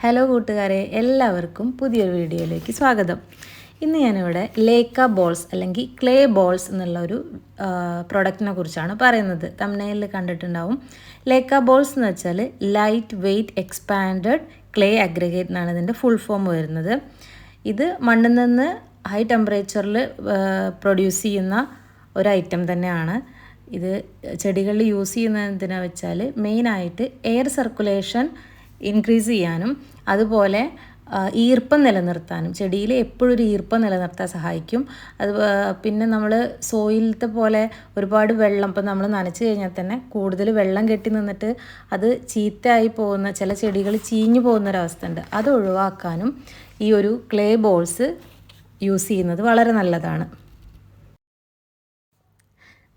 Hello കൂട്ടുകാരെ, എല്ലാവർക്കും പുതിയൊരു വീഡിയോയിലേക്ക് സ്വാഗതം. ഇന്ന് ഞാനിവിടെ ലേക്ക ബോൾസ് അല്ലെങ്കിൽ ക്ലേ ബോൾസ് എന്നുള്ള ഒരു പ്രൊഡക്റ്റിനെ കുറിച്ചാണ് പറയുന്നത്. തംബ്നെയിലിൽ കണ്ടിട്ടുണ്ടാവും. ലേക്ക ബോൾസ് എന്ന് വെച്ചാൽ light weight expanded clay aggregate എന്നാണ് ഇതിൻ്റെ ഫുൾ ഫോം വരുന്നത്. ഇത് മണ്ണിൽ നിന്ന് ഹൈ ടെമ്പറേച്ചറിൽ പ്രൊഡ്യൂസ് ചെയ്യുന്ന ഒരു ഐറ്റം തന്നെയാണ്. ഇത് ചെടികളിൽ യൂസ് ചെയ്യുന്നത് എന്തിനാ വെച്ചാൽ മെയിനായിട്ട് എയർ സർക്കുലേഷൻ ഇൻക്രീസ് ചെയ്യാനും അതുപോലെ ഈർപ്പം നിലനിർത്താനും, ചെടിയിൽ എപ്പോഴും ഒരു ഈർപ്പം നിലനിർത്താൻ സഹായിക്കും. അത് പിന്നെ നമ്മൾ സോയിലത്തെ പോലെ ഒരുപാട് വെള്ളം ഇപ്പം നമ്മൾ നനച്ച് കഴിഞ്ഞാൽ തന്നെ കൂടുതൽ വെള്ളം കെട്ടി നിന്നിട്ട് അത് ചീത്തയായി പോകുന്ന ചില ചെടികൾ ചീഞ്ഞു പോകുന്നൊരവസ്ഥ ഉണ്ട്. അത് ഒഴിവാക്കാനും ഈ ഒരു ക്ലേ ബോൾസ് യൂസ് ചെയ്യുന്നത് വളരെ നല്ലതാണ്.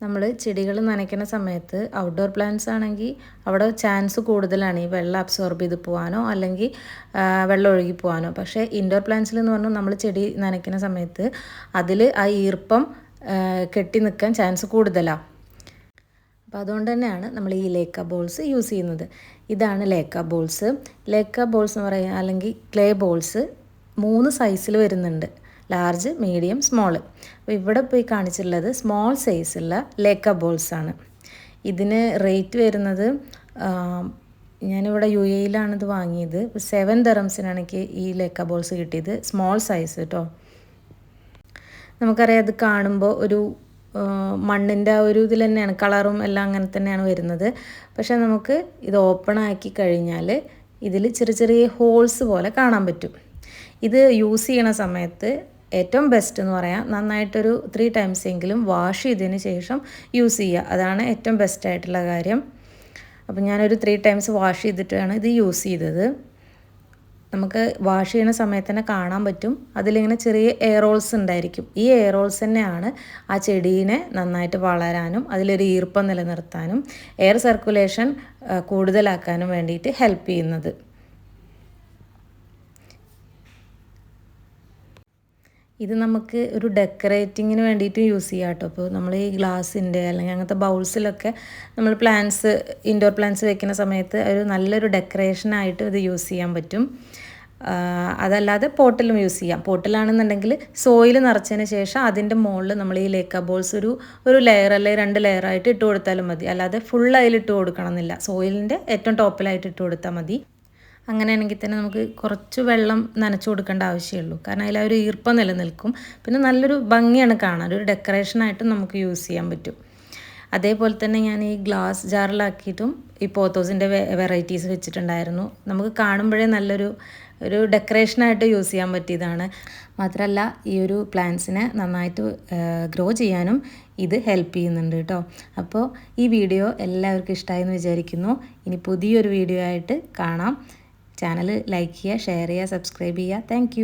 നമ്മൾ ചെടികൾ നനയ്ക്കുന്ന സമയത്ത് ഔട്ട്ഡോർ പ്ലാന്റ്സ് ആണെങ്കിൽ അവിടെ ചാൻസ് കൂടുതലാണ് ഈ വെള്ളം അബ്സോർബ് ചെയ്ത് പോകാനോ അല്ലെങ്കിൽ വെള്ളം ഒഴുകി പോകാനോ. പക്ഷേ ഇൻഡോർ പ്ലാന്റ്സിൽ എന്ന് പറഞ്ഞാൽ നമ്മൾ ചെടി നനയ്ക്കുന്ന സമയത്ത് അതിൽ ആ ഈർപ്പം കെട്ടി നിൽക്കാൻ ചാൻസ് കൂടുതലാണ്. അപ്പോൾ അതുകൊണ്ട് തന്നെയാണ് നമ്മൾ ഈ ലേക്ക ബോൾസ് യൂസ് ചെയ്യുന്നത്. ഇതാണ് ലേക്ക ബോൾസ്. ലേക്ക ബോൾസ് എന്ന് പറയുക അല്ലെങ്കിൽ ക്ലേ ബോൾസ് 3 സൈസിൽ വരുന്നുണ്ട്: ലാർജ്, മീഡിയം, സ്മോൾ. അപ്പോൾ ഇവിടെ പോയി കാണിച്ചിട്ടുള്ളത് സ്മോൾ സൈസുള്ള ലേക്ക ബോൾസാണ്. ഇതിന് റേറ്റ് വരുന്നത്, ഞാനിവിടെ UAE ഇത് വാങ്ങിയത്. 7 dirhamsനാണ് എനിക്ക് ഈ ലേക്ക ബോൾസ് കിട്ടിയത്, സ്മോൾ സൈസ് കേട്ടോ. നമുക്കറിയാം ഇത് കാണുമ്പോൾ ഒരു മണ്ണിൻ്റെ ആ ഒരു ഇതിൽ തന്നെയാണ്, കളറും എല്ലാം അങ്ങനെ തന്നെയാണ് വരുന്നത്. പക്ഷേ നമുക്ക് ഇത് ഓപ്പൺ ആക്കി കഴിഞ്ഞാൽ ഇതിൽ ചെറിയ ചെറിയ ഹോൾസ് പോലെ കാണാൻ പറ്റും. ഇത് യൂസ് ചെയ്യണ സമയത്ത് ഏറ്റവും ബെസ്റ്റ് എന്ന് പറയാം, നന്നായിട്ടൊരു 3 times എങ്കിലും വാഷ് ചെയ്തതിന് ശേഷം യൂസ് ചെയ്യുക. അതാണ് ഏറ്റവും ബെസ്റ്റായിട്ടുള്ള കാര്യം. അപ്പോൾ ഞാനൊരു 3 times വാഷ് ചെയ്തിട്ടാണ് ഇത് യൂസ് ചെയ്തത്. നമുക്ക് വാഷ് ചെയ്യുന്ന സമയത്ത് തന്നെ കാണാൻ പറ്റും, അതിലിങ്ങനെ ചെറിയ എയർ ഹോൾസ് ഉണ്ടായിരിക്കും. ഈ എയർ ഹോൾസ് തന്നെയാണ് ആ ചെടീനെ നന്നായിട്ട് വളരാനും അതിലൊരു ഈർപ്പം നിലനിർത്താനും എയർ സർക്കുലേഷൻ കൂടുതലാക്കാനും വേണ്ടിയിട്ട് ഹെൽപ്പ് ചെയ്യുന്നത്. ഇത് നമുക്ക് ഒരു ഡെക്കറേറ്റിങ്ങിന് വേണ്ടിയിട്ട് യൂസ് ചെയ്യാം കേട്ടോ. അപ്പോൾ നമ്മൾ ഈ ഗ്ലാസിൻ്റെ അല്ലെങ്കിൽ അങ്ങനത്തെ ബൗൾസിലൊക്കെ നമ്മൾ പ്ലാന്റ്സ്, ഇൻഡോർ പ്ലാന്റ്സ് വെക്കുന്ന സമയത്ത് ഒരു നല്ലൊരു ഡെക്കറേഷനായിട്ട് ഇത് യൂസ് ചെയ്യാൻ പറ്റും. അതല്ലാതെ പോട്ടിലും യൂസ് ചെയ്യാം. പോട്ടിലാണെന്നുണ്ടെങ്കിൽ സോയിൽ നിറച്ചതിന് ശേഷം അതിൻ്റെ മുകളിൽ നമ്മൾ ഈ ലേക്ക ബോൾസ് ഒരു ലെയർ അല്ലെങ്കിൽ 2 ലെയറായിട്ട് ഇട്ട് കൊടുത്താലും മതി. അല്ലാതെ ഫുൾ അതിലിട്ട് കൊടുക്കണം എന്നില്ല, സോയിലിൻ്റെ ഏറ്റവും ടോപ്പിലായിട്ട് ഇട്ട് കൊടുത്താൽ മതി. അങ്ങനെയാണെങ്കിൽ തന്നെ നമുക്ക് കുറച്ച് വെള്ളം നനച്ചു കൊടുക്കേണ്ട ആവശ്യമുള്ളൂ, കാരണം അതിൽ ഒരു ഈർപ്പം നിലനിൽക്കും. പിന്നെ നല്ലൊരു ഭംഗിയാണ് കാണാൻ, ഒരു ഡെക്കറേഷനായിട്ടും നമുക്ക് യൂസ് ചെയ്യാൻ പറ്റും. അതേപോലെ തന്നെ ഞാൻ ഈ ഗ്ലാസ് ജാറിലാക്കിയിട്ടും ഈ പോത്തോസിൻ്റെ വെറൈറ്റീസ് വെച്ചിട്ടുണ്ടായിരുന്നു. നമുക്ക് കാണുമ്പോഴേ നല്ലൊരു ഡെക്കറേഷനായിട്ട് യൂസ് ചെയ്യാൻ പറ്റിയതാണ്. മാത്രമല്ല ഈ ഒരു പ്ലാന്റ്സിനെ നന്നായിട്ട് ഗ്രോ ചെയ്യാനും ഇത് ഹെൽപ്പ് ചെയ്യുന്നുണ്ട് കേട്ടോ. അപ്പോൾ ഈ വീഡിയോ എല്ലാവർക്കും ഇഷ്ടമായി എന്ന് വിചാരിക്കുന്നു. ഇനി പുതിയൊരു വീഡിയോ ആയിട്ട് കാണാം. ചാനൽ ലൈക്ക് ചെയ്യുക, ഷെയർ ചെയ്യുക, സബ്സ്ക്രൈബ് ചെയ്യുക. താങ്ക്